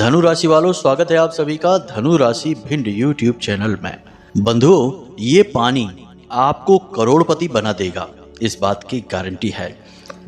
धनु राशि वालों, स्वागत है आप सभी का धनु राशि भिंड यूट्यूब चैनल में। बंधुओं, ये पानी आपको करोड़पति बना देगा, इस बात की गारंटी है।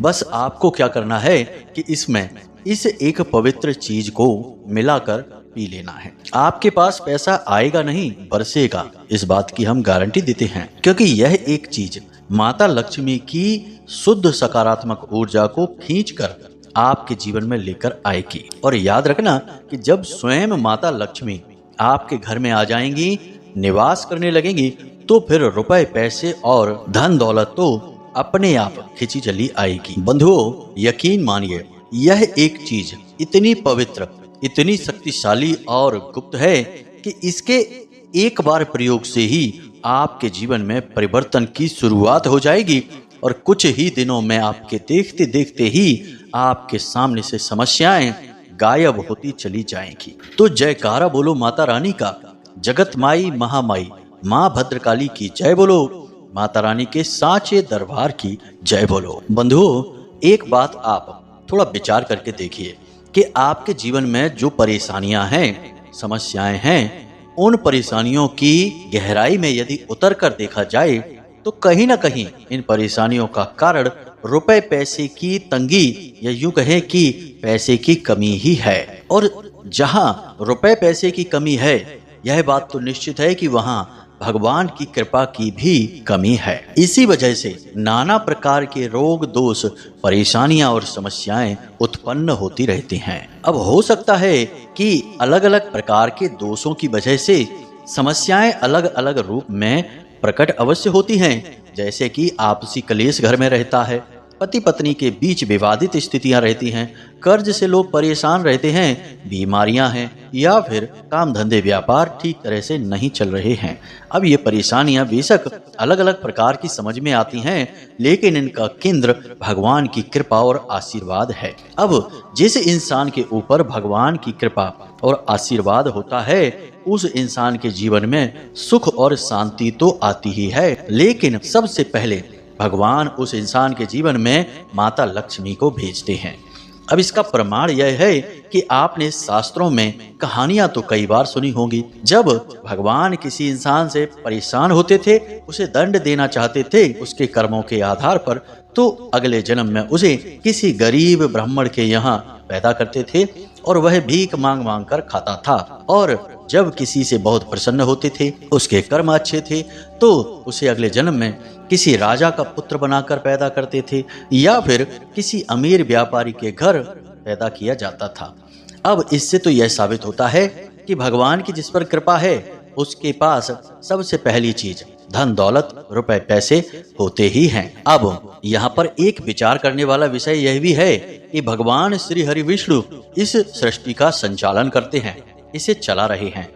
बस आपको क्या करना है कि इसमें इस एक पवित्र चीज को मिलाकर पी लेना है। आपके पास पैसा आएगा नहीं, बरसेगा, इस बात की हम गारंटी देते हैं, क्योंकि यह एक चीज माता लक्ष्मी की शुद्ध सकारात्मक ऊर्जा को खींचकर आपके जीवन में लेकर आएगी। और याद रखना कि जब स्वयं माता लक्ष्मी आपके घर में आ जाएंगी, निवास करने लगेंगी, तो फिर रुपए पैसे और धन दौलत तो अपने आप खिंची चली आएगी। बंधुओं, यकीन मानिए, यह एक चीज इतनी पवित्र, इतनी शक्तिशाली और गुप्त है कि इसके एक बार प्रयोग से ही आपके जीवन में परिवर्तन की शुरुआत हो जाएगी और कुछ ही दिनों में आपके देखते देखते ही आपके सामने से समस्याएं गायब होती चली जाएंगी। तो जयकारा बोलो माता रानी का, जगत माई महामाई माँ भद्रकाली की जय बोलो, माता रानी के साचे दरबार की जय बोलो। बंधुओं, एक बात आप थोड़ा विचार करके देखिए कि आपके जीवन में जो परेशानियां हैं, समस्याएं हैं, उन परेशानियों की गहराई में यदि उतर कर देखा जाए तो कहीं ना कहीं इन परेशानियों का कारण रुपए पैसे की तंगी या यूं कहें कि पैसे की कमी ही है। और जहां रुपए पैसे की कमी है, यह बात तो निश्चित है कि वहां भगवान की कृपा की भी कमी है। इसी वजह से नाना प्रकार के रोग दोष, परेशानियां और समस्याएं उत्पन्न होती रहती हैं। अब हो सकता है कि अलग अलग प्रकार के दोषों की वजह से समस्याएं अलग अलग रूप में प्रकट अवश्य होती हैं, जैसे कि आपसी कलेश घर में रहता है, पति पत्नी के बीच विवादित स्थितियां रहती हैं, कर्ज से लोग परेशान रहते हैं, बीमारियां हैं, या फिर काम धंधे व्यापार ठीक तरह से नहीं चल रहे हैं। अब ये परेशानियां बेशक अलग अलग प्रकार की समझ में आती हैं, लेकिन इनका केंद्र भगवान की कृपा और आशीर्वाद है। अब जिस इंसान के ऊपर भगवान की कृपा और आशीर्वाद होता है, उस इंसान के जीवन में सुख और शांति तो आती ही है, लेकिन सबसे पहले भगवान उस इंसान के जीवन में माता लक्ष्मी को भेजते हैं। अब इसका प्रमाण यह है कि आपने शास्त्रों में कहानियां तो कई बार सुनी होंगी। जब भगवान किसी इंसान से परेशान होते थे, उसे दंड देना चाहते थे उसके कर्मों के आधार पर, तो अगले जन्म में उसे किसी गरीब ब्राह्मण के यहाँ पैदा करते थे और वह भीख मांग मांग कर खाता था। और जब किसी से बहुत प्रसन्न होते थे, उसके कर्म अच्छे थे, तो उसे अगले जन्म में किसी राजा का पुत्र बनाकर पैदा करते थे या फिर किसी अमीर व्यापारी के घर पैदा किया जाता था। अब इससे तो यह साबित होता है कि भगवान की जिस पर कृपा है, उसके पास सबसे पहली चीज धन दौलत रुपए पैसे होते ही हैं। अब यहाँ पर एक विचार करने वाला विषय यह भी है कि भगवान श्री हरि विष्णु इस सृष्टि का संचालन करते हैं, इसे चला रहे हैं,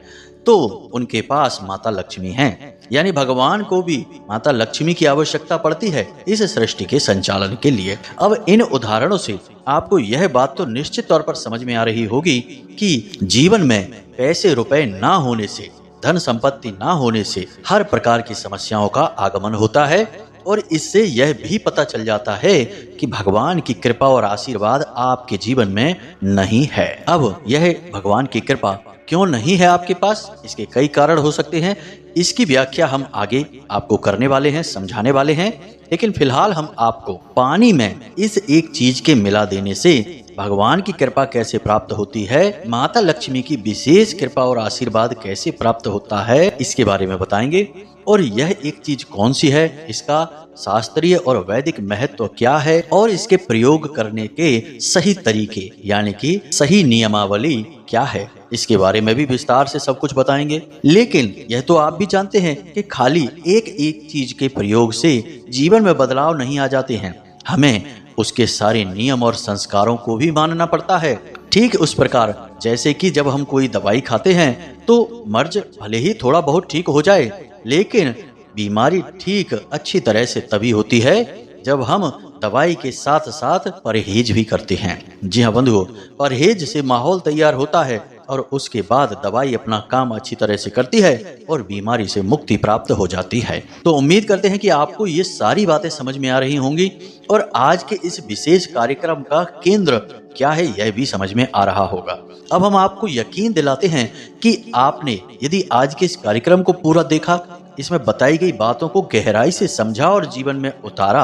तो उनके पास माता लक्ष्मी हैं, यानी भगवान को भी माता लक्ष्मी की आवश्यकता पड़ती है इस सृष्टि के संचालन के लिए। अब इन उदाहरणों से आपको यह बात तो निश्चित तौर पर समझ में आ रही होगी कि जीवन में पैसे रुपए ना होने से, धन संपत्ति ना होने से हर प्रकार की समस्याओं का आगमन होता है। और इससे यह भी पता चल जाता है कि भगवान की कृपा और आशीर्वाद आपके जीवन में नहीं है। अब यह भगवान की कृपा क्यों नहीं है आपके पास, इसके कई कारण हो सकते हैं। इसकी व्याख्या हम आगे आपको करने वाले हैं, समझाने वाले हैं, लेकिन फिलहाल हम आपको पानी में इस एक चीज के मिला देने से भगवान की कृपा कैसे प्राप्त होती है, माता लक्ष्मी की विशेष कृपा और आशीर्वाद कैसे प्राप्त होता है, इसके बारे में बताएंगे। और यह एक चीज कौन सी है, इसका शास्त्रीय और वैदिक महत्व क्या है, और इसके प्रयोग करने के सही तरीके यानी कि सही नियमावली क्या है, इसके बारे में भी विस्तार से सब कुछ बताएंगे। लेकिन यह तो आप भी जानते हैं कि खाली एक एक चीज के प्रयोग से जीवन में बदलाव नहीं आ जाते हैं, हमें उसके सारे नियम और संस्कारों को भी मानना पड़ता है। ठीक उस प्रकार जैसे कि जब हम कोई दवाई खाते हैं तो मर्ज भले ही थोड़ा बहुत ठीक हो जाए, लेकिन बीमारी ठीक अच्छी तरह से तभी होती है जब हम दवाई के साथ साथ परहेज भी करते हैं। जी हाँ बंधुओं, परहेज से माहौल तैयार होता है और उसके बाद दवाई अपना काम अच्छी तरह से करती है और बीमारी से मुक्ति प्राप्त हो जाती है। तो उम्मीद करते हैं कि आपको ये सारी बातें समझ में आ रही होंगी और आज के इस विशेष कार्यक्रम का केंद्र क्या है यह भी समझ में आ रहा होगा। अब हम आपको यकीन दिलाते हैं कि आपने यदि आज के इस कार्यक्रम को पूरा देखा, इसमें बताई गई बातों को गहराई से समझा और जीवन में उतारा,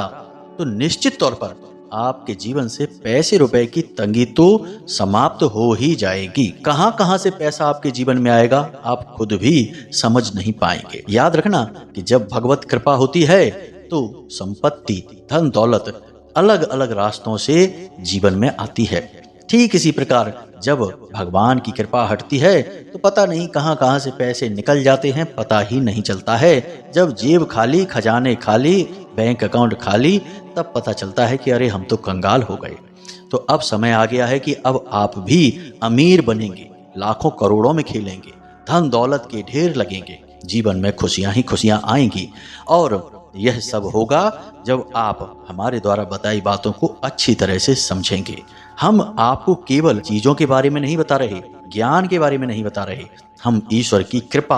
तो निश्चित तौर पर आपके जीवन से पैसे रुपए की तंगी तो समाप्त हो ही जाएगी। कहां कहां से पैसा आपके जीवन में आएगा आप खुद भी समझ नहीं पाएंगे। याद रखना कि जब भगवत कृपा होती है तो संपत्ति, धन दौलत अलग अलग रास्तों से जीवन में आती है। ठीक इसी प्रकार जब भगवान की कृपा हटती है तो पता नहीं कहां कहां से पैसे निकल जाते हैं, पता ही नहीं चलता है। जब जेब खाली, खजाने खाली, बैंक अकाउंट खाली, तब पता चलता है कि अरे हम तो कंगाल हो गए। तो अब समय आ गया है कि अब आप भी अमीर बनेंगे, लाखों करोड़ों में खेलेंगे, धन दौलत के ढेर लगेंगे, जीवन में खुशियां ही खुशियां आएंगी। और यह सब होगा जब आप हमारे द्वारा बताई बातों को अच्छी तरह से समझेंगे। हम आपको केवल चीजों के बारे में नहीं बता रहे, ज्ञान के बारे में नहीं बता रहे, हम ईश्वर की कृपा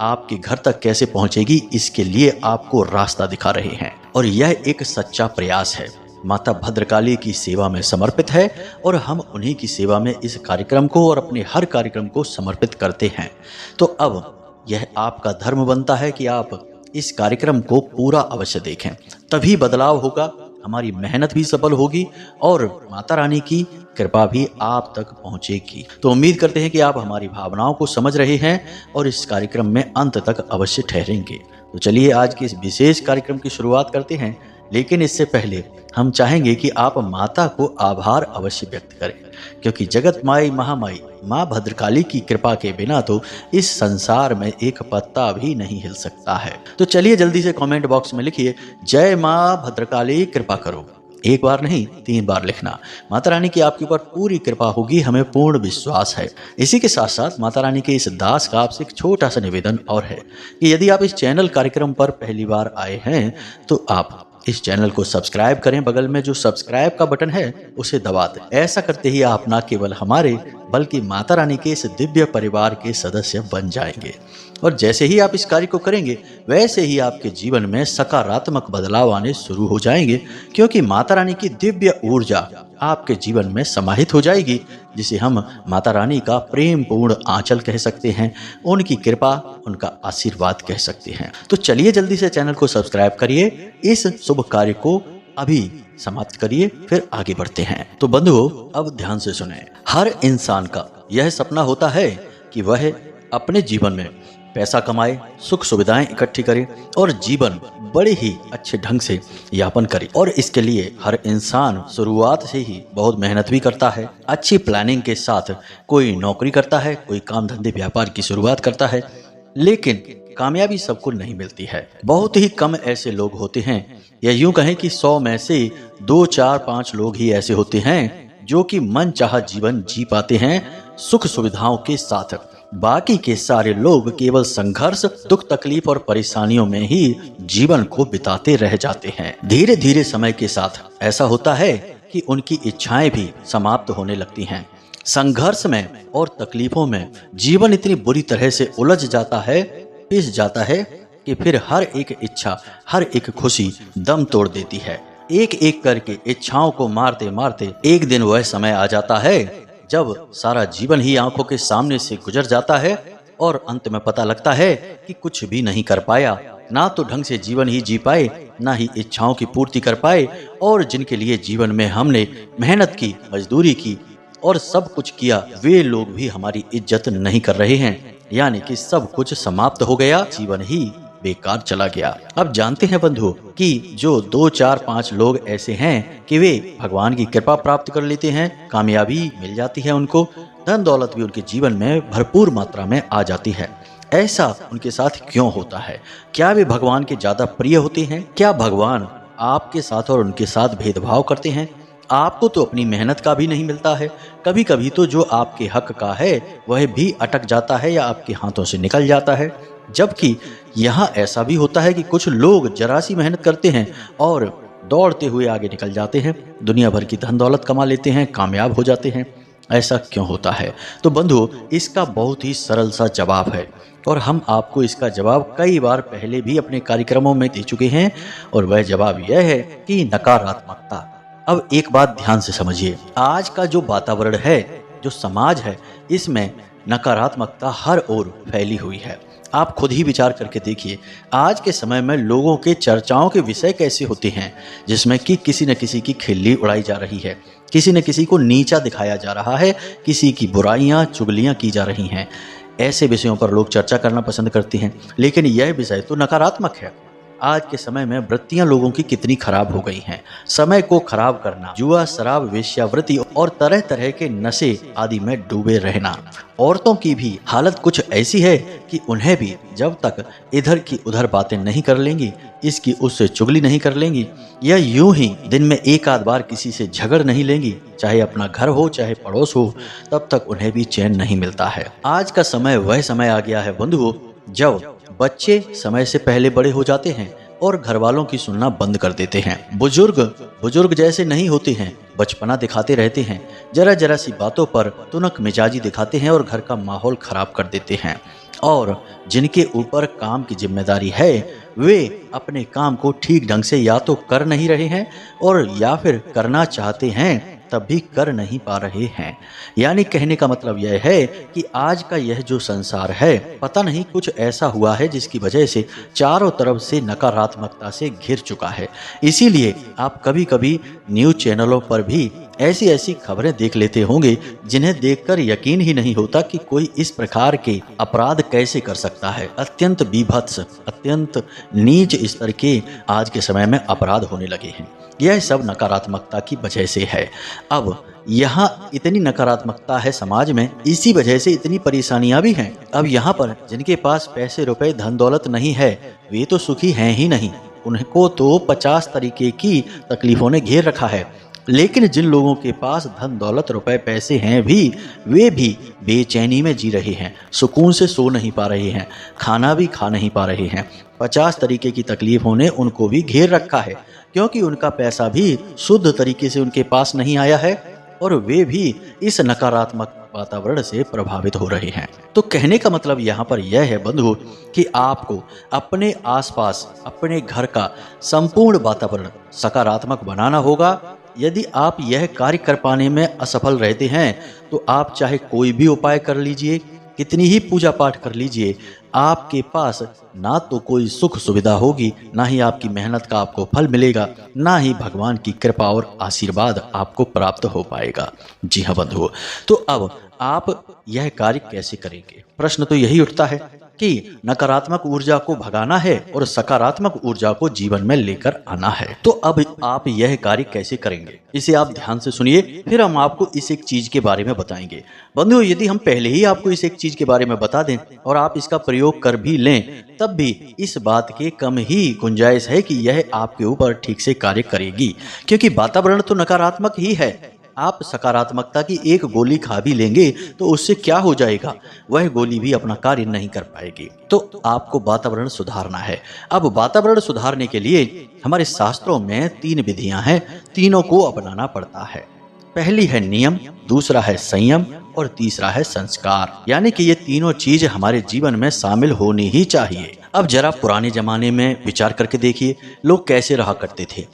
आपके घर तक कैसे पहुंचेगी इसके लिए आपको रास्ता दिखा रहे हैं। और यह एक सच्चा प्रयास है, माता भद्रकाली की सेवा में समर्पित है और हम उन्हीं की सेवा में इस कार्यक्रम को और अपने हर कार्यक्रम को समर्पित करते हैं। तो अब यह आपका धर्म बनता है कि आप इस कार्यक्रम को पूरा अवश्य देखें, तभी बदलाव होगा, हमारी मेहनत भी सफल होगी और माता रानी की कृपा भी आप तक पहुंचेगी। तो उम्मीद करते हैं कि आप हमारी भावनाओं को समझ रहे हैं और इस कार्यक्रम में अंत तक अवश्य ठहरेंगे। तो चलिए आज के इस विशेष कार्यक्रम की शुरुआत करते हैं, लेकिन इससे पहले हम चाहेंगे कि आप माता को आभार अवश्य व्यक्त करें, क्योंकि जगत माई महामाई माँ भद्रकाली की कृपा के बिना तो इस संसार में एक पत्ता भी नहीं हिल सकता है। तो चलिए जल्दी से कमेंट बॉक्स में लिखिए जय माँ भद्रकाली कृपा करो। एक बार नहीं 3 बार लिखना। माता रानी की आपके ऊपर पूरी कृपा होगी, हमें पूर्ण विश्वास है। इसी के साथ साथ माता रानी के इस दास का आपसे एक छोटा सा निवेदन और है कि यदि आप इस चैनल कार्यक्रम पर पहली बार आए हैं तो आप इस चैनल को सब्सक्राइब करें, बगल में जो सब्सक्राइब का बटन है उसे दबा दें। ऐसा करते ही आप न केवल हमारे बल्कि माता रानी के इस दिव्य परिवार के सदस्य बन जाएंगे। और जैसे ही आप इस कार्य को करेंगे वैसे ही आपके जीवन में सकारात्मक बदलाव आने शुरू हो जाएंगे, क्योंकि माता रानी की दिव्य ऊर्जा आपके जीवन में समाहित हो जाएगी, जिसे हम माता रानी का प्रेम पूर्ण आंचल कह सकते हैं, उनकी कृपा, उनका आशीर्वाद कह सकते हैं। तो चलिए जल्दी से चैनल को सब्सक्राइब करिए, इस शुभ कार्य को अभी समाप्त करिए, फिर आगे बढ़ते हैं। तो बंधुओं अब ध्यान से सुने। हर इंसान का यह सपना होता है कि वह अपने जीवन में पैसा कमाए, सुख सुविधाएं इकट्ठी करे और जीवन बड़े ही अच्छे ढंग से यापन करे। और इसके लिए हर इंसान शुरुआत से ही बहुत मेहनत भी करता है, अच्छी प्लानिंग के साथ कोई नौकरी करता है, कोई काम धंधे व्यापार की शुरुआत करता है, लेकिन कामयाबी सबको नहीं मिलती है। बहुत ही कम ऐसे लोग होते हैं, या यूं कहें कि 100 में से 2, 4, 5 लोग ही ऐसे होते हैं जो कि मन चाहा जीवन जी पाते हैं सुख सुविधाओं के साथ। बाकी के सारे लोग केवल संघर्ष, दुख तकलीफ और परेशानियों में ही जीवन को बिताते रह जाते हैं। धीरे धीरे समय के साथ ऐसा होता है कि उनकी इच्छाएं भी समाप्त होने लगती हैं। संघर्ष में और तकलीफों में जीवन इतनी बुरी तरह से उलझ जाता है, पिस जाता है कि फिर हर एक इच्छा, हर एक खुशी दम तोड़ देती है। एक एक करके इच्छाओं को मारते मारते एक दिन वह समय आ जाता है जब सारा जीवन ही आंखों के सामने से गुजर जाता है और अंत में पता लगता है कि कुछ भी नहीं कर पाया, ना तो ढंग से जीवन ही जी पाए, ना ही इच्छाओं की पूर्ति कर पाए, और जिनके लिए जीवन में हमने मेहनत की, मजदूरी की और सब कुछ किया, वे लोग भी हमारी इज्जत नहीं कर रहे हैं। यानी कि सब कुछ समाप्त हो गया, जीवन ही बेकार चला गया। अब जानते हैं बंधुओं कि जो 2, 4, 5 लोग ऐसे हैं कि वे भगवान की कृपा प्राप्त कर लेते हैं, कामयाबी मिल जाती है उनको, धन दौलत भी उनके जीवन में भरपूर मात्रा में आ जाती है। ऐसा उनके साथ क्यों होता है? क्या वे भगवान के ज्यादा प्रिय होते हैं? क्या भगवान आपके साथ और उनके साथ भेदभाव करते हैं? आपको तो अपनी मेहनत का भी नहीं मिलता है, कभी कभी तो जो आपके हक का है वह भी अटक जाता है या आपके हाथों से निकल जाता है। जबकि यहाँ ऐसा भी होता है कि कुछ लोग जरा सी मेहनत करते हैं और दौड़ते हुए आगे निकल जाते हैं, दुनिया भर की धन दौलत कमा लेते हैं, कामयाब हो जाते हैं। ऐसा क्यों होता है? तो बंधुओं इसका बहुत ही सरल सा जवाब है, और हम आपको इसका जवाब कई बार पहले भी अपने कार्यक्रमों में दे चुके हैं, और वह जवाब यह है कि नकारात्मकता। अब एक बात ध्यान से समझिए, आज का जो वातावरण है, जो समाज है, इसमें नकारात्मकता हर ओर फैली हुई है। आप खुद ही विचार करके देखिए, आज के समय में लोगों के चर्चाओं के विषय कैसे होते हैं, जिसमें कि किसी न किसी की खिल्ली उड़ाई जा रही है, किसी न किसी को नीचा दिखाया जा रहा है, किसी की बुराइयां चुगलियां की जा रही हैं। ऐसे विषयों पर लोग चर्चा करना पसंद करते हैं, लेकिन यह विषय तो नकारात्मक है। आज के समय में वृत्तियां लोगों की कितनी खराब हो गई हैं। समय को खराब करना, जुआ, शराब, वेश्यावृत्ति और तरह तरह के नशे आदि में डूबे रहना। औरतों की भी हालत कुछ ऐसी है कि उन्हें भी जब तक इधर की उधर बातें नहीं कर लेंगी, इसकी उससे चुगली नहीं कर लेंगी, या यूं ही दिन में एक आध बार किसी से झगड़ नहीं लेंगी, चाहे अपना घर हो चाहे पड़ोस हो, तब तक उन्हें भी चैन नहीं मिलता है। आज का समय वह समय आ गया है बंधुओं, जब बच्चे समय से पहले बड़े हो जाते हैं और घर वालों की सुनना बंद कर देते हैं। बुजुर्ग जैसे नहीं होते हैं, बचपना दिखाते रहते हैं, जरा जरा सी बातों पर तुनक मिजाजी दिखाते हैं और घर का माहौल खराब कर देते हैं। और जिनके ऊपर काम की जिम्मेदारी है, वे अपने काम को ठीक ढंग से या तो कर नहीं रहे हैं और या फिर करना चाहते हैं तब भी कर नहीं पा रहे हैं। यानी कहने का मतलब यह है कि आज का यह जो संसार है, पता नहीं कुछ ऐसा हुआ है जिसकी वजह से चारों तरफ से नकारात्मकता से घिर चुका है। इसीलिए आप कभी कभी न्यूज़ चैनलों पर भी ऐसी ऐसी खबरें देख लेते होंगे जिन्हें देखकर यकीन ही नहीं होता कि कोई इस प्रकार के अपराध कैसे कर सकता है। अत्यंत बीभत्स, अत्यंत नीच स्तर के आज के समय में अपराध होने लगे हैं। यह सब नकारात्मकता की वजह से है। अब यहाँ इतनी नकारात्मकता है समाज में, इसी वजह से इतनी परेशानियां भी हैं। अब यहाँ पर जिनके पास पैसे रुपए धन दौलत नहीं है, वे तो सुखी हैं ही नहीं, उनको तो 50 तरीके की तकलीफों ने घेर रखा है। लेकिन जिन लोगों के पास धन दौलत रुपए पैसे हैं भी, वे भी बेचैनी में जी रहे हैं, सुकून से सो नहीं पा रहे हैं, खाना भी खा नहीं पा रहे हैं। 50 तरीके की तकलीफों ने उनको भी घेर रखा है, क्योंकि उनका पैसा भी शुद्ध तरीके से उनके पास नहीं आया है और वे भी इस नकारात्मक वातावरण से प्रभावित हो रहे हैं। तो कहने का मतलब यहाँ पर यह है बंधु कि आपको अपने आसपास, अपने घर का संपूर्ण वातावरण सकारात्मक बनाना होगा। यदि आप यह कार्य कर पाने में असफल रहते हैं तो आप चाहे कोई भी उपाय कर लीजिए, कितनी ही पूजा पाठ कर लीजिए, आपके पास ना तो कोई सुख सुविधा होगी, ना ही आपकी मेहनत का आपको फल मिलेगा, ना ही भगवान की कृपा और आशीर्वाद आपको प्राप्त हो पाएगा। जी हाँ बंधुओं, तो अब आप यह कार्य कैसे करेंगे? प्रश्न तो यही उठता है कि नकारात्मक ऊर्जा को भगाना है और सकारात्मक ऊर्जा को जीवन में लेकर आना है। तो अब आप यह कार्य कैसे करेंगे, इसे आप ध्यान से सुनिए, फिर हम आपको इस एक चीज के बारे में बताएंगे। बंधुओं, यदि हम पहले ही आपको इस एक चीज के बारे में बता दें और आप इसका प्रयोग कर भी लें, तब भी इस बात के कम ही गुंजाइश है कि यह आपके ऊपर ठीक से कार्य करेगी, क्योंकि वातावरण तो नकारात्मक ही है। आप सकारात्मकता की एक गोली खा भी लेंगे तो उससे क्या हो जाएगा, वह गोली भी अपना कार्य नहीं कर पाएगी। तो आपको वातावरण सुधारना है। अब वातावरण सुधारने के लिए हमारे शास्त्रों में 3 विधियां हैं, तीनों को अपनाना पड़ता है। पहली है नियम, दूसरा है संयम और तीसरा है संस्कार। यानी कि ये तीनों चीज हमारे जीवन में शामिल होनी ही चाहिए। अब जरा पुराने जमाने में विचार करके देखिए, लोग कैसे रहा करते थे।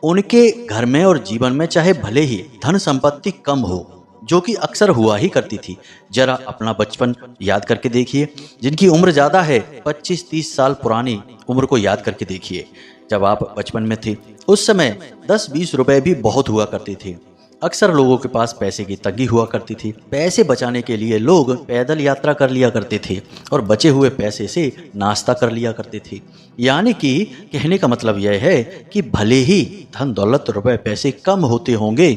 उनके घर में और जीवन में चाहे भले ही धन संपत्ति कम हो, जो कि अक्सर हुआ ही करती थी। जरा अपना बचपन याद करके देखिए, जिनकी उम्र ज़्यादा है 25-30 साल पुरानी उम्र को याद करके देखिए। जब आप बचपन में थे उस समय 10-20 रुपए भी बहुत हुआ करते थे। अक्सर लोगों के पास पैसे की तंगी हुआ करती थी। पैसे बचाने के लिए लोग पैदल यात्रा कर लिया करते थे और बचे हुए पैसे से नाश्ता कर लिया करते थे। यानी कि कहने का मतलब यह है कि भले ही धन दौलत रुपए पैसे कम होते होंगे,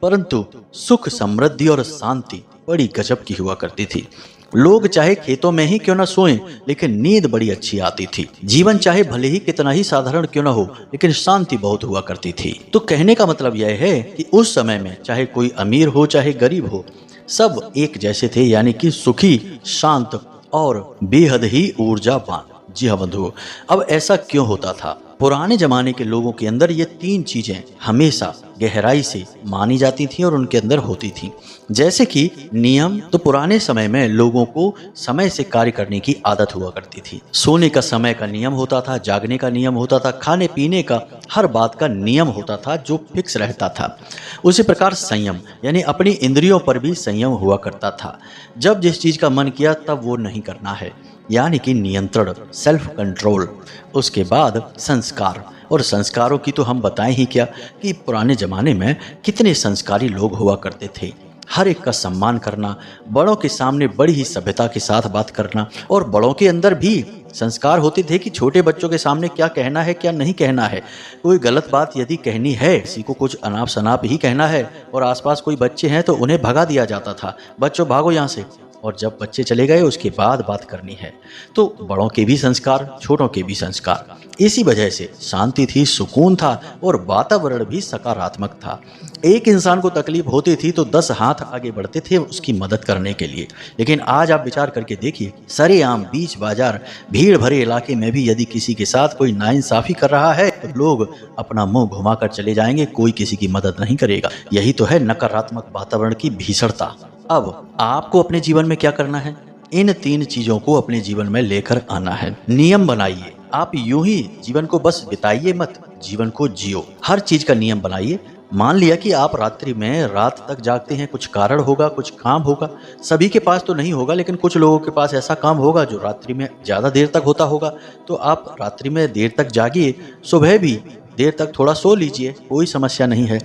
परंतु सुख, समृद्धि और शांति बड़ी गजब की हुआ करती थी। लोग चाहे खेतों में ही क्यों न सोएं, लेकिन नींद बड़ी अच्छी आती थी। जीवन चाहे भले ही कितना ही साधारण क्यों न हो, लेकिन शांति बहुत हुआ करती थी। तो कहने का मतलब यह है कि उस समय में चाहे कोई अमीर हो चाहे गरीब हो, सब एक जैसे थे, यानी कि सुखी, शांत और बेहद ही ऊर्जावान। जी हाँ बंधुओं, अब ऐसा क्यों होता था? पुराने जमाने के लोगों के अंदर ये 3 चीजें हमेशा गहराई से मानी जाती थी और उनके अंदर होती थी। जैसे कि नियम तो पुराने समय में लोगों को समय से कार्य करने की आदत हुआ करती थी। सोने का समय का नियम होता था, जागने का नियम होता था, खाने पीने का हर बात का नियम होता था जो फिक्स रहता था। उसी प्रकार संयम यानी अपनी इंद्रियों पर भी संयम हुआ करता था। जब जिस चीज का मन किया तब वो नहीं करना है, यानी कि नियंत्रण, सेल्फ कंट्रोल। उसके बाद संस्कार, और संस्कारों की तो हम बताएं ही क्या कि पुराने ज़माने में कितने संस्कारी लोग हुआ करते थे। हर एक का सम्मान करना, बड़ों के सामने बड़ी ही सभ्यता के साथ बात करना, और बड़ों के अंदर भी संस्कार होते थे कि छोटे बच्चों के सामने क्या कहना है क्या नहीं कहना है। कोई गलत बात यदि कहनी है, किसी को कुछ अनाप शनाप ही कहना है और आसपास कोई बच्चे हैं तो उन्हें भगा दिया जाता था, बच्चों भागो यहाँ से। और जब बच्चे चले गए उसके बाद बात करनी है। तो बड़ों के भी संस्कार, छोटों के भी संस्कार। इसी वजह से शांति थी, सुकून था और वातावरण भी सकारात्मक था। एक इंसान को तकलीफ होती थी तो 10 हाथ आगे बढ़ते थे उसकी मदद करने के लिए। लेकिन आज आप विचार करके देखिए, सरेआम बीच बाजार भीड़ भरे इलाके में भी यदि किसी के साथ कोई नाइंसाफी कर रहा है तो लोग अपना मुंह घुमाकर चले जाएंगे, कोई किसी की मदद नहीं करेगा। यही तो है नकारात्मक वातावरण की भीषणता। अब आपको अपने जीवन में क्या करना है? इन 3 चीजों को अपने जीवन में लेकर आना है। नियम बनाइए। आप यूं ही जीवन को बस बिताइए मत, जीवन को जियो। हर चीज का नियम बनाइए। मान लिया कि आप रात्रि में रात तक जागते हैं, कुछ कारण होगा, कुछ काम होगा। सभी के पास तो नहीं होगा, लेकिन कुछ लोगों के पास ऐसा काम होगा जो रात्रि में ज्यादा देर तक होता होगा। तो आप रात्रि में देर तक जागिए, सुबह भी देर तक थोड़ा सो लीजिए, कोई समस्या नहीं है।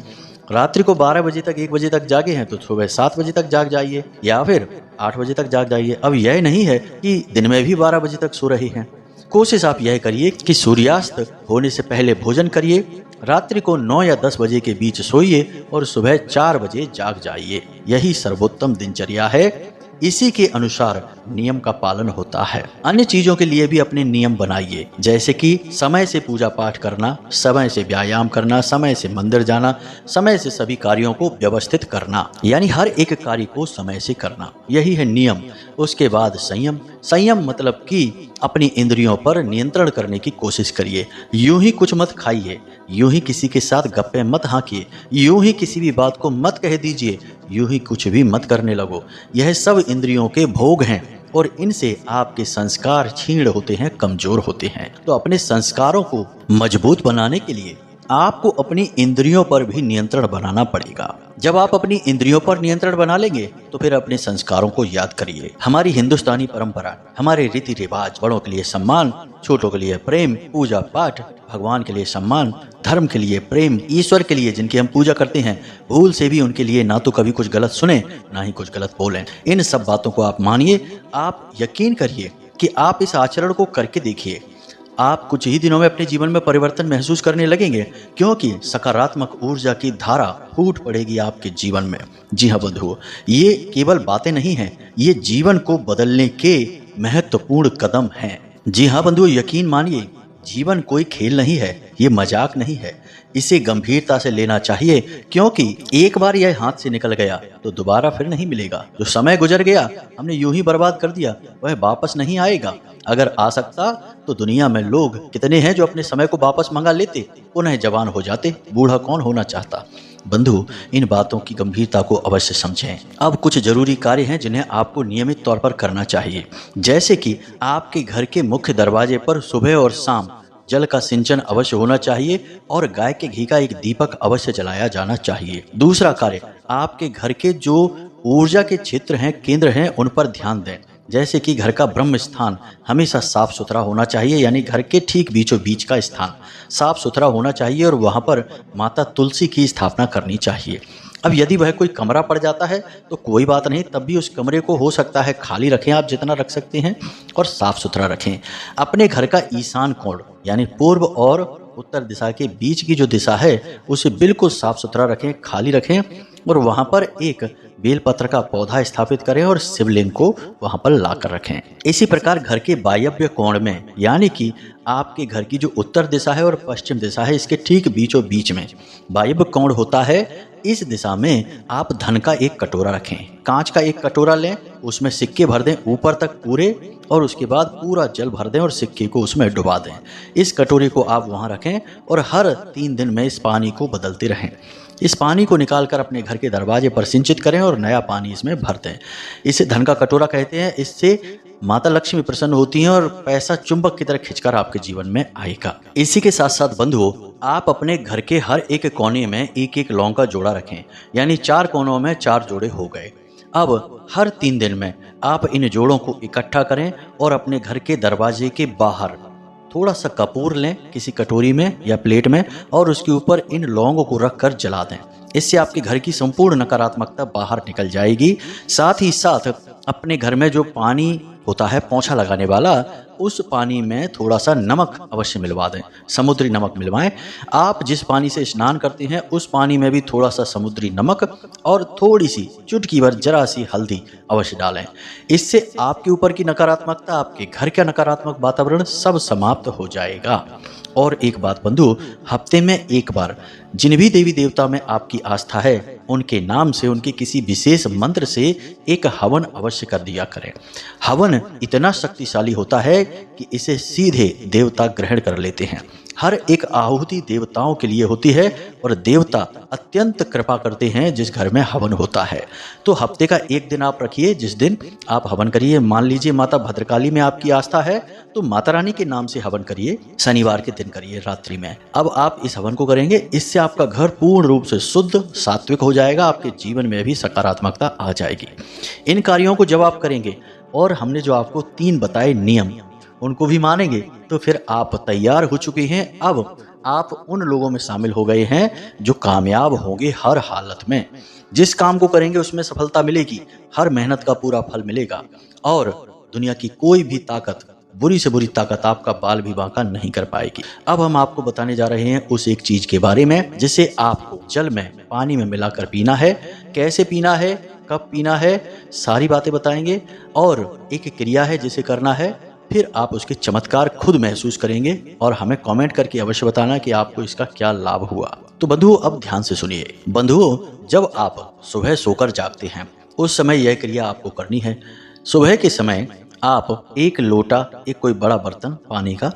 रात्रि को 12 बजे तक 1 बजे तक जागे हैं तो सुबह 7 बजे तक जाग जाइए या फिर 8 बजे तक जाग जाइए। अब यह नहीं है कि दिन में भी 12 बजे तक सो रहे हैं। कोशिश आप यह करिए कि सूर्यास्त होने से पहले भोजन करिए, रात्रि को 9 या 10 बजे के बीच सोइए और सुबह 4 बजे जाग जाइए। यही सर्वोत्तम दिनचर्या है। इसी के अनुसार नियम का पालन होता है। अन्य चीजों के लिए भी अपने नियम बनाइए, जैसे कि समय से पूजा पाठ करना, समय से व्यायाम करना, समय से मंदिर जाना, समय से सभी कार्यों को व्यवस्थित करना, यानी हर एक कार्य को समय से करना। यही है नियम। उसके बाद संयम। संयम मतलब कि अपनी इंद्रियों पर नियंत्रण करने की कोशिश करिए। यूं ही कुछ मत खाइए, यूं ही किसी के साथ गप्पे मत हाँकिए, यूं ही किसी भी बात को मत कह दीजिए, यूं ही कुछ भी मत करने लगो। यह सब इंद्रियों के भोग हैं और इनसे आपके संस्कार क्षीण होते हैं, कमजोर होते हैं। तो अपने संस्कारों को मजबूत बनाने के लिए आपको अपनी इंद्रियों पर भी नियंत्रण बनाना पड़ेगा। जब आप अपनी इंद्रियों पर नियंत्रण बना लेंगे तो फिर अपने संस्कारों को याद करिए। हमारी हिंदुस्तानी परंपरा, हमारे रीति रिवाज, बड़ों के लिए सम्मान, छोटों के लिए प्रेम, पूजा पाठ, भगवान के लिए सम्मान, धर्म के लिए प्रेम, ईश्वर के लिए जिनकी हम पूजा करते हैं, भूल से भी उनके लिए ना तो कभी कुछ गलत सुने ना ही कुछ गलत बोलें। इन सब बातों को आप मानिए। आप यकीन करिए कि आप इस आचरण को करके देखिए, आप कुछ ही दिनों में अपने जीवन में परिवर्तन महसूस करने लगेंगे, क्योंकि सकारात्मक ऊर्जा की धारा फूट पड़ेगी आपके जीवन में। जी हाँ बंधुओं, ये केवल बातें नहीं हैं, ये जीवन को बदलने के महत्वपूर्ण कदम हैं। जी हाँ बंधुओं, यकीन मानिए, जीवन कोई खेल नहीं है, ये मजाक नहीं है। इसे गंभीरता से लेना चाहिए, क्योंकि एक बार यह हाथ से निकल गया तो दोबारा फिर नहीं मिलेगा। जो समय गुजर गया, हमने यूं ही बर्बाद कर दिया, वह वापस नहीं आएगा। अगर आ सकता तो दुनिया में लोग कितने हैं जो अपने समय को वापस मंगा लेते, पुनः जवान हो जाते। बूढ़ा कौन होना चाहता। बंधु, इन बातों की गंभीरता को अवश्य समझें। अब कुछ जरूरी कार्य हैं जिन्हें आपको नियमित तौर पर करना चाहिए, जैसे कि आपके घर के मुख्य दरवाजे पर सुबह और शाम जल का सिंचन अवश्य होना चाहिए और गाय के घी का एक दीपक अवश्य जलाया जाना चाहिए। दूसरा कार्य, आपके घर के जो ऊर्जा के क्षेत्र हैं, केंद्र हैं, उन पर ध्यान दें। जैसे कि घर का ब्रह्म स्थान हमेशा साफ सुथरा होना चाहिए, यानी घर के ठीक बीचों बीच का स्थान साफ सुथरा होना चाहिए और वहाँ पर माता तुलसी की स्थापना करनी चाहिए। अब यदि वह कोई कमरा पड़ जाता है तो कोई बात नहीं, तब भी उस कमरे को हो सकता है खाली रखें, आप जितना रख सकते हैं, और साफ सुथरा रखें। अपने घर का ईशान कोण यानी पूर्व और उत्तर दिशा के बीच की जो दिशा है उसे बिल्कुल साफ सुथरा रखें, खाली रखें, और वहाँ पर एक बेलपत्र का पौधा स्थापित करें और शिवलिंग को वहाँ पर लाकर रखें। इसी प्रकार घर के वायव्य कोण में, यानी कि आपके घर की जो उत्तर दिशा है और पश्चिम दिशा है, इसके ठीक बीचों बीच में वायव्य कोण होता है। इस दिशा में आप धन का एक कटोरा रखें, कांच का एक कटोरा लें, उसमें सिक्के भर दें ऊपर तक पूरे, और उसके बाद पूरा जल भर दें और सिक्के को उसमें डुबा दें। इस कटोरे को आप वहाँ रखें और हर 3 दिन में इस पानी को बदलते रहें। इस पानी को निकालकर अपने घर के दरवाजे पर सिंचित करें और नया पानी इसमें भर दें। इसे धन का कटोरा कहते हैं। इससे माता लक्ष्मी प्रसन्न होती हैं और पैसा चुंबक की तरह खिंचकर आपके जीवन में आएगा। इसी के साथ साथ बंधुओं, आप अपने घर के हर एक कोने में एक एक लौंग का जोड़ा रखें, यानी 4 कोनों में 4 जोड़े हो गए। अब हर 3 दिन में आप इन जोड़ों को इकट्ठा करें और अपने घर के दरवाजे के बाहर थोड़ा सा कपूर लें किसी कटोरी में या प्लेट में और उसके ऊपर इन लौंगों को रखकर जला दें। इससे आपके घर की संपूर्ण नकारात्मकता बाहर निकल जाएगी। साथ ही साथ अपने घर में जो पानी होता है पोंछा लगाने वाला, उस पानी में थोड़ा सा नमक अवश्य मिलवा दें, समुद्री नमक मिलवाएं। आप जिस पानी से स्नान करते हैं उस पानी में भी थोड़ा सा समुद्री नमक और थोड़ी सी चुटकी भर जरा सी हल्दी अवश्य डालें। इससे आपके ऊपर की नकारात्मकता, आपके घर का नकारात्मक वातावरण सब समाप्त हो जाएगा। और एक बात बंधु, हफ्ते में एक बार जिन भी देवी देवता में आपकी आस्था है उनके नाम से, उनके किसी विशेष मंत्र से एक हवन अवश्य कर दिया करें। हवन इतना शक्तिशाली होता है कि इसे सीधे देवता ग्रहण कर लेते हैं। हर एक आहुति देवताओं के लिए होती है और देवता अत्यंत कृपा करते हैं जिस घर में हवन होता है। तो हफ्ते का एक दिन आप रखिए जिस दिन आप हवन करिए। मान लीजिए माता भद्रकाली में आपकी आस्था है तो माता रानी के नाम से हवन करिए, शनिवार के दिन करिए रात्रि में। अब आप इस हवन को करेंगे, इससे आपका घर पूर्ण रूप से शुद्ध सात्विक हो जाएगा, आपके जीवन में भी सकारात्मकता आ जाएगी। इन कार्यों को जब आप करेंगे और हमने जो आपको 3 बताए नियम उनको भी मानेंगे तो फिर आप तैयार हो चुके हैं। अब आप उन लोगों में शामिल हो गए हैं जो कामयाब होंगे हर हालत में। जिस काम को करेंगे उसमें सफलता मिलेगी, हर मेहनत का पूरा फल मिलेगा और दुनिया की कोई भी ताकत, बुरी से बुरी ताकत आपका बाल भी बांका नहीं कर पाएगी। अब हम आपको बताने जा रहे हैं उस एक चीज के बारे में जिसे आपको जल में, पानी में मिलाकर पीना है। कैसे पीना है, कब पीना है, सारी बातें बताएंगे। और एक क्रिया है जिसे करना है, फिर आप उसके चमत्कार खुद महसूस करेंगे और हमें कमेंट करके अवश्य बताना कि आपको इसका क्या लाभ हुआ। तो बंधुओं अब ध्यान से सुनिए। बंधुओं, जब आप सुबह सोकर जागते हैं उस समय यह क्रिया आपको करनी है। सुबह के समय आप एक लोटा, एक कोई बड़ा बर्तन पानी का,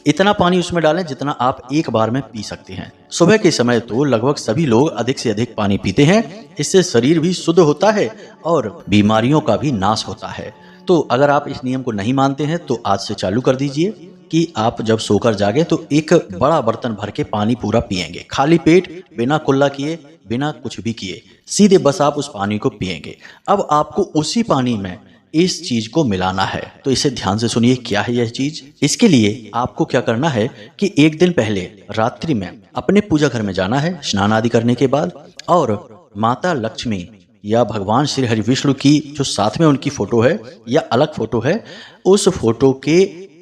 इतना पानी उसमें डालें जितना आप एक बार में पी सकते हैं। सुबह के समय तो लगभग सभी लोग अधिक से अधिक पानी पीते हैं। इससे शरीर भी शुद्ध होता है और बीमारियों का भी नाश होता है। तो अगर आप इस नियम को नहीं मानते हैं तो आज से चालू कर दीजिए कि आप जब सोकर जागे तो एक बड़ा बर्तन भर के पानी पूरा पिएंगे, खाली पेट, बिना कुल्ला किए, बिना कुछ भी किए, सीधे बस आप उस पानी को पिएंगे। अब आपको उसी पानी में इस चीज को मिलाना है। तो इसे ध्यान से सुनिए, क्या है यह चीज। इसके लिए आपको क्या करना है कि एक दिन पहले रात्रि में अपने पूजा घर में जाना है स्नान आदि करने के बाद, और माता लक्ष्मी या भगवान श्री हरि विष्णु की जो साथ में उनकी फोटो है या अलग फोटो है, उस फोटो के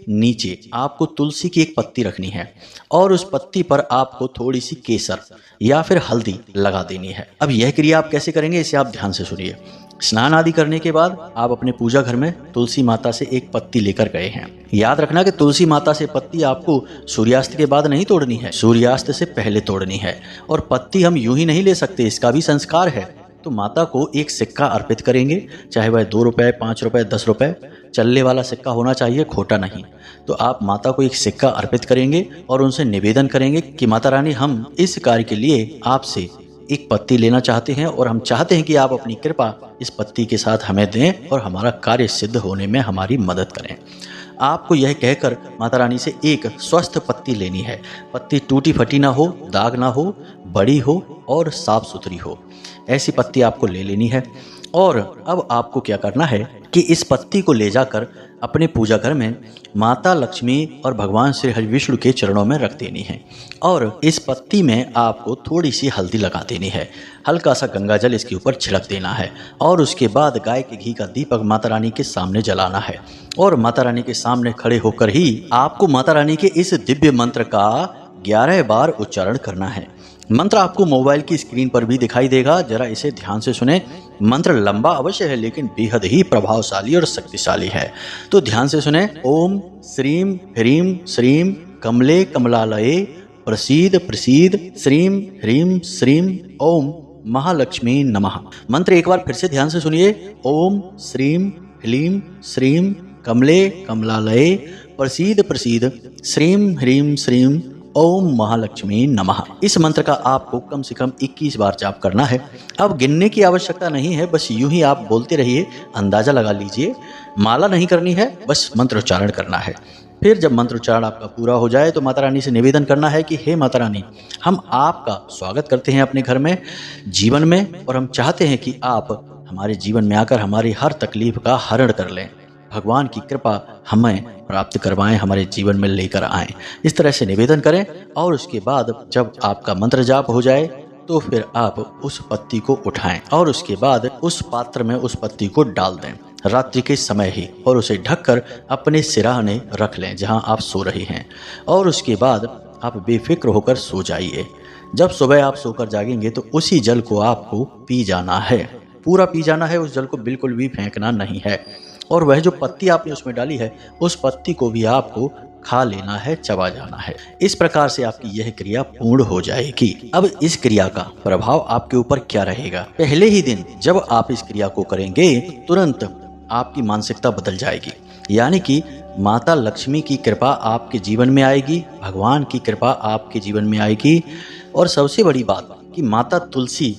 नीचे आपको तुलसी की एक पत्ती रखनी है और उस पत्ती पर आपको थोड़ी सी केसर या फिर हल्दी लगा देनी है। अब यह क्रिया आप कैसे करेंगे इसे आप ध्यान से सुनिए। स्नान आदि करने के बाद आप अपने पूजा घर में तुलसी माता से एक पत्ती लेकर गए हैं। याद रखना कि तुलसी माता से पत्ती आपको सूर्यास्त के बाद नहीं तोड़नी है, सूर्यास्त से पहले तोड़नी है। और पत्ती हम यूं ही नहीं ले सकते, इसका भी संस्कार है। तो माता को एक सिक्का अर्पित करेंगे, चाहे वह 2 रुपए, 5 रुपए, 10 रुपए, चलने वाला सिक्का होना चाहिए, खोटा नहीं। तो आप माता को एक सिक्का अर्पित करेंगे और उनसे निवेदन करेंगे कि माता रानी, हम इस कार्य के लिए आपसे एक पत्ती लेना चाहते हैं और हम चाहते हैं कि आप अपनी कृपा इस पत्ती के साथ हमें दें और हमारा कार्य सिद्ध होने में हमारी मदद करें। आपको यह कहकर माता रानी से एक स्वस्थ पत्ती लेनी है। पत्ती टूटी फटी ना हो, दाग ना हो, बड़ी हो और साफ सुथरी हो, ऐसी पत्ती आपको ले लेनी है। और अब आपको क्या करना है कि इस पत्ती को ले जाकर अपने पूजा घर में माता लक्ष्मी और भगवान श्री हरि विष्णु के चरणों में रख देनी है। और इस पत्ती में आपको थोड़ी सी हल्दी लगा देनी है, हल्का सा गंगा जल इसके ऊपर छिड़क देना है और उसके बाद गाय के घी का दीपक माता रानी के सामने जलाना है। और माता रानी के सामने खड़े होकर ही आपको माता रानी के इस दिव्य मंत्र का 11 बार उच्चारण करना है। मंत्र आपको मोबाइल की स्क्रीन पर भी दिखाई देगा, जरा इसे ध्यान से सुने। मंत्र लंबा अवश्य है लेकिन बेहद ही प्रभावशाली और शक्तिशाली है, तो ध्यान से सुने। ओम श्रीम ह्रीम श्रीम कमले कमलालये प्रसीद प्रसीद श्रीम ह्रीम श्रीम ओम महालक्ष्मी नमः। मंत्र एक बार फिर से ध्यान से सुनिए। ओम श्रीम ह्रीम श्रीम कमले कमलालये प्रसीद प्रसीद श्रीम ह्रीम श्रीम ओम महालक्ष्मी नमः। इस मंत्र का आपको कम से कम 21 बार जाप करना है। अब गिनने की आवश्यकता नहीं है, बस यूं ही आप बोलते रहिए, अंदाजा लगा लीजिए। माला नहीं करनी है, बस मंत्रोच्चारण करना है। फिर जब मंत्रोच्चारण आपका पूरा हो जाए तो माता रानी से निवेदन करना है कि हे माता रानी, हम आपका स्वागत करते हैं अपने घर में, जीवन में, और हम चाहते हैं कि आप हमारे जीवन में आकर हमारी हर तकलीफ का हरण कर लें। भगवान की कृपा हमें प्राप्त करवाएं, हमारे जीवन में लेकर आएं। इस तरह से निवेदन करें और उसके बाद जब आपका मंत्र जाप हो जाए तो फिर आप उस पत्ती को उठाएं और उसके बाद उस पात्र में उस पत्ती को डाल दें रात्रि के समय ही, और उसे ढककर अपने सिरहाने रख लें जहां आप सो रहे हैं। और उसके बाद आप बेफिक्र होकर सो जाइए। जब सुबह आप सोकर जागेंगे तो उसी जल को आपको पी जाना है, पूरा पी जाना है। उस जल को बिल्कुल भी फेंकना नहीं है। और वह जो पत्ती आपने उसमें डाली है, उस पत्ती को भी आपको खा लेना है, चबा जाना है। इस प्रकार से आपकी यह क्रिया पूर्ण हो जाएगी। अब इस क्रिया का प्रभाव आपके ऊपर क्या रहेगा? पहले ही दिन जब आप इस क्रिया को करेंगे तुरंत आपकी मानसिकता बदल जाएगी, यानी कि माता लक्ष्मी की कृपा आपके जीवन में आएगी, भगवान की कृपा आपके जीवन में आएगी। और सबसे बड़ी बात कि माता तुलसी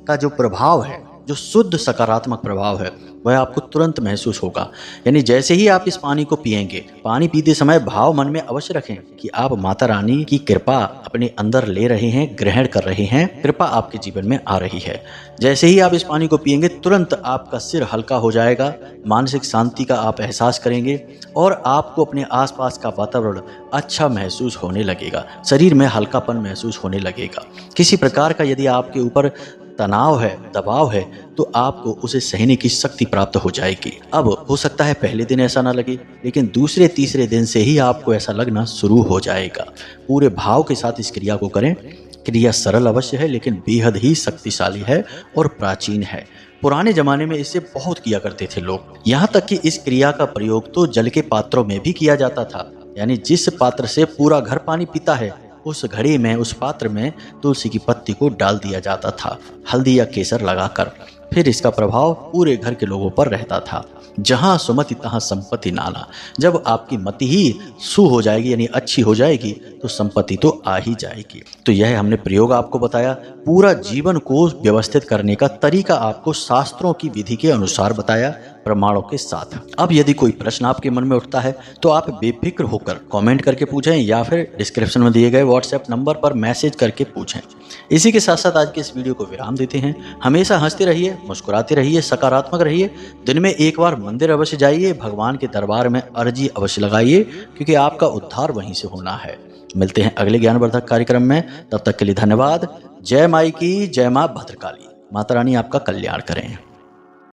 का जो प्रभाव है, जो शुद्ध सकारात्मक प्रभाव है, वह आपको तुरंत महसूस होगा। यानी जैसे ही आप इस पानी को पिएंगे, पानी पीते समय भाव मन में अवश्य रखें कि आप माता रानी की कृपा अपने अंदर ले रहे हैं, ग्रहण कर रहे हैं, कृपा आपके जीवन में आ रही है। जैसे ही आप इस पानी को पिएंगे तुरंत आपका सिर हल्का हो जाएगा, मानसिक शांति का आप एहसास करेंगे और आपको अपने आसपास का वातावरण अच्छा महसूस होने लगेगा, शरीर में हल्कापन महसूस होने लगेगा। किसी प्रकार का यदि आपके ऊपर तनाव है, दबाव है, तो आपको उसे सहने की शक्ति प्राप्त हो जाएगी। अब हो सकता है पहले दिन ऐसा ना लगे, लेकिन दूसरे तीसरे दिन से ही आपको ऐसा लगना शुरू हो जाएगा। पूरे भाव के साथ इस क्रिया को करें। क्रिया सरल अवश्य है, लेकिन बेहद ही शक्तिशाली है और प्राचीन है। पुराने जमाने में इसे बहुत किया करते थे लोग, यहाँ तक कि इस क्रिया का प्रयोग तो जल के पात्रों में भी किया जाता था। यानी जिस पात्र से पूरा घर पानी पीता है, उस घड़ी में, उस पात्र में तुलसी की पत्ती को डाल दिया जाता था, हल्दी या केसर लगाकर। फिर इसका प्रभाव पूरे घर के लोगों पर रहता था। जहां सुमति तहां संपत्ति नाना। जब आपकी मति ही सु हो जाएगी, यानी अच्छी हो जाएगी, तो संपत्ति तो आ ही जाएगी। तो यह हमने प्रयोग आपको बताया। पूरा जीवन को व्यवस्थित करने का तरीका आपको शास्त्रों की विधि के अनुसार बताया, प्रमाणों के साथ। अब यदि कोई प्रश्न आपके मन में उठता है तो आप बेफिक्र होकर कमेंट करके पूछें या फिर डिस्क्रिप्शन में दिए गए व्हाट्सएप नंबर पर मैसेज करके पूछें। इसी के साथ साथ आज के इस वीडियो को विराम देते हैं। हमेशा हंसते रहिए, मुस्कुराते रहिए, सकारात्मक रहिए। दिन में एक बार मंदिर अवश्य जाइए, भगवान के दरबार में अर्जी अवश्य लगाइए, क्योंकि आपका उद्धार वहीं से होना है। मिलते हैं अगले ज्ञानवर्धक कार्यक्रम में, तब तक के लिए धन्यवाद। जय माई की, जय माँ भद्रकाली। माता रानी आपका कल्याण करें।